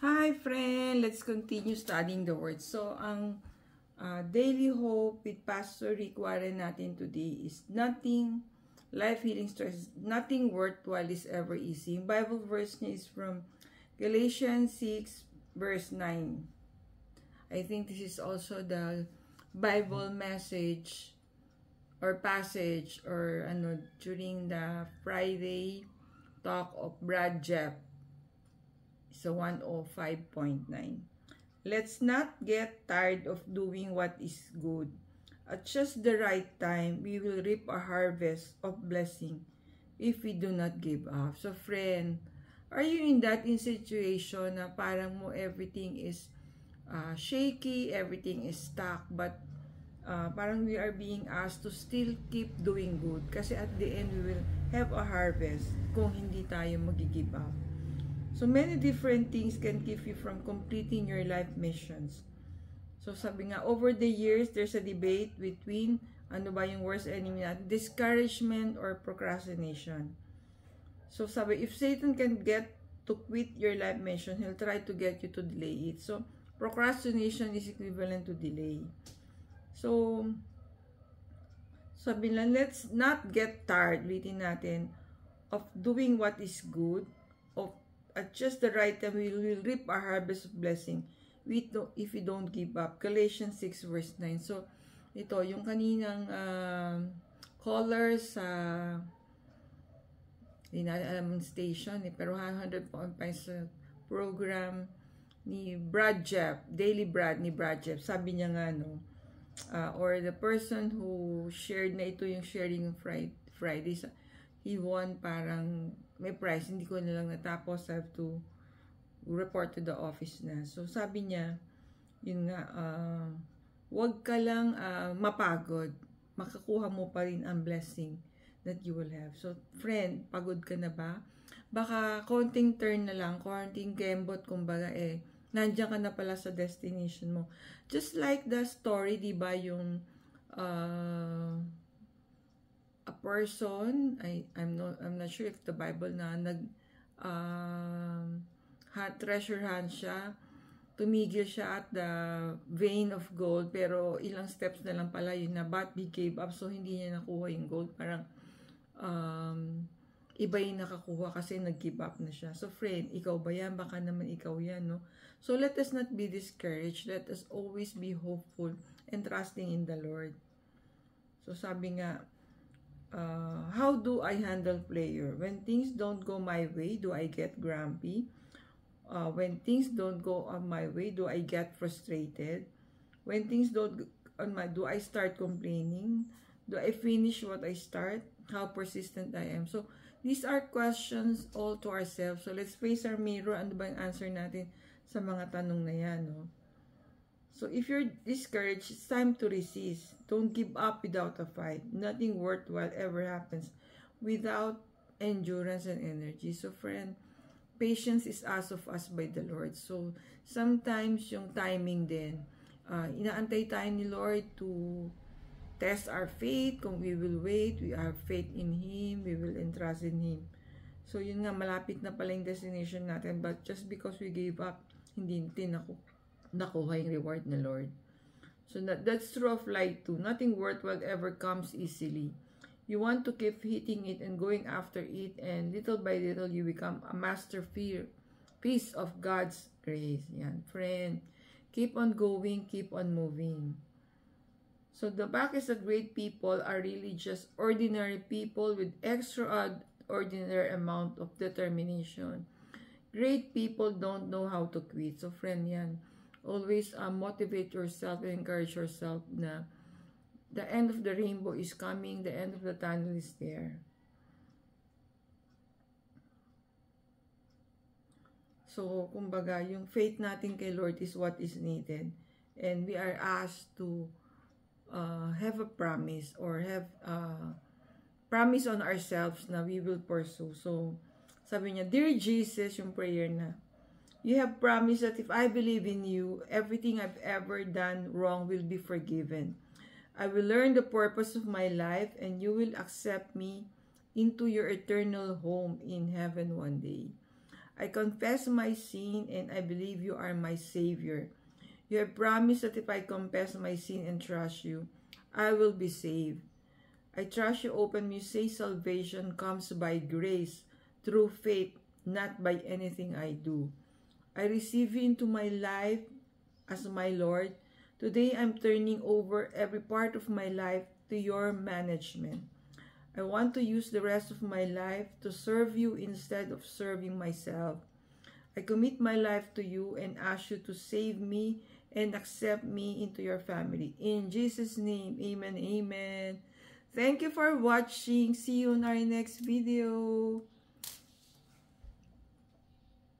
Hi friend, let's continue studying the Word. So, ang daily hope with Pastor Rick Warren natin today is nothing, life healing stress, nothing worthwhile is ever easy. Yung Bible verse niya is from Galatians 6 verse 9. I think this is also the Bible message or passage or during the Friday talk of Brad Jeff. So 105.9. Let's not get tired of doing what is good. At just the right time, we will reap a harvest of blessing if we do not give up. So friend, are you in that situation na parang mo everything is shaky, everything is stuck, but parang we are being asked to still keep doing good kasi at the end we will have a harvest kung hindi tayo mag-give up. So, many different things can keep you from completing your life missions. So, sabi nga, over the years, there's a debate between, ano ba yung worst enemy natin? Discouragement or procrastination. So, sabi, if Satan can get to quit your life mission, he'll try to get you to delay it. So, procrastination is equivalent to delay. So, sabi lang, let's not get tired, ulitin natin, of doing what is good, at just the right time, we will reap our harvest of blessing if we don't give up. Galatians 6 verse 9. So, ito, yung kaninang caller sa hindi natin alam ang station, pero 100 sa program ni Brad Jeff, Daily Brad ni Brad Jeff. Sabi niya nga, or the person who shared na ito yung sharing Friday, he won parang may prize, hindi ko na lang natapos, I have to report to the office na. So, sabi niya, yun nga, wag ka lang mapagod, makakuha mo pa rin ang blessing that you will have. So, friend, pagod ka na ba? Baka konting turn na lang, konting kembot, kumbaga nandiyan ka na pala sa destination mo. Just like the story, di ba, yung a person, I'm not sure if the Bible na treasure hunt siya, tumigil siya at the vein of gold, pero ilang steps na lang pala yun na, but he gave up, so hindi niya nakuha yung gold, parang iba yung nakakuha kasi nag-give up na siya. So friend, ikaw ba yan? Baka naman ikaw yan, no? So let us not be discouraged, let us always be hopeful and trusting in the Lord. So sabi nga, how do I handle prayer? When things don't go my way, do I get grumpy? When things don't go on my way, do I get frustrated? When things don't go on do I start complaining? Do I finish what I start? How persistent I am? So, these are questions all to ourselves. So, let's face our mirror. Ano ba yung answer natin sa mga tanong na yan, no? So, if you're discouraged, it's time to resist. Don't give up without a fight. Nothing worthwhile ever happens without endurance and energy. So, friend, patience is asked of us by the Lord. So, sometimes yung timing din, inaantay tayo ni Lord to test our faith. Kung we will wait, we have faith in Him, we will entrust in Him. So, yun nga, malapit na pala yung destination natin. But just because we gave up, hindi nakuha yung reward na Lord. So that's true of life too. Nothing worthwhile ever comes easily. You want to keep hitting it and going after it, and little by little you become a master piece of God's grace. Yan, friend. Keep on going, keep on moving. So the back is that great people are really just ordinary people with extraordinary amount of determination. Great people don't know how to quit. So friend, yan. Always motivate yourself and encourage yourself na the end of the rainbow is coming, the end of the tunnel is there. So, kumbaga, yung faith natin kay Lord is what is needed. And we are asked to have a promise or have promise on ourselves na we will pursue. So, sabi niya, Dear Jesus, yung prayer na, you have promised that if I believe in you, everything I've ever done wrong will be forgiven. I will learn the purpose of my life and you will accept me into your eternal home in heaven one day. I confess my sin and I believe you are my Savior. You have promised that if I confess my sin and trust you, I will be saved. I trust you open me. Say salvation comes by grace, through faith, not by anything I do. I receive you into my life as my Lord. Today I'm turning over every part of my life to your management. I want to use the rest of my life to serve you instead of serving myself. I commit my life to you and ask you to save me and accept me into your family. In Jesus' name, amen, amen. Thank you for watching. See you in our next video.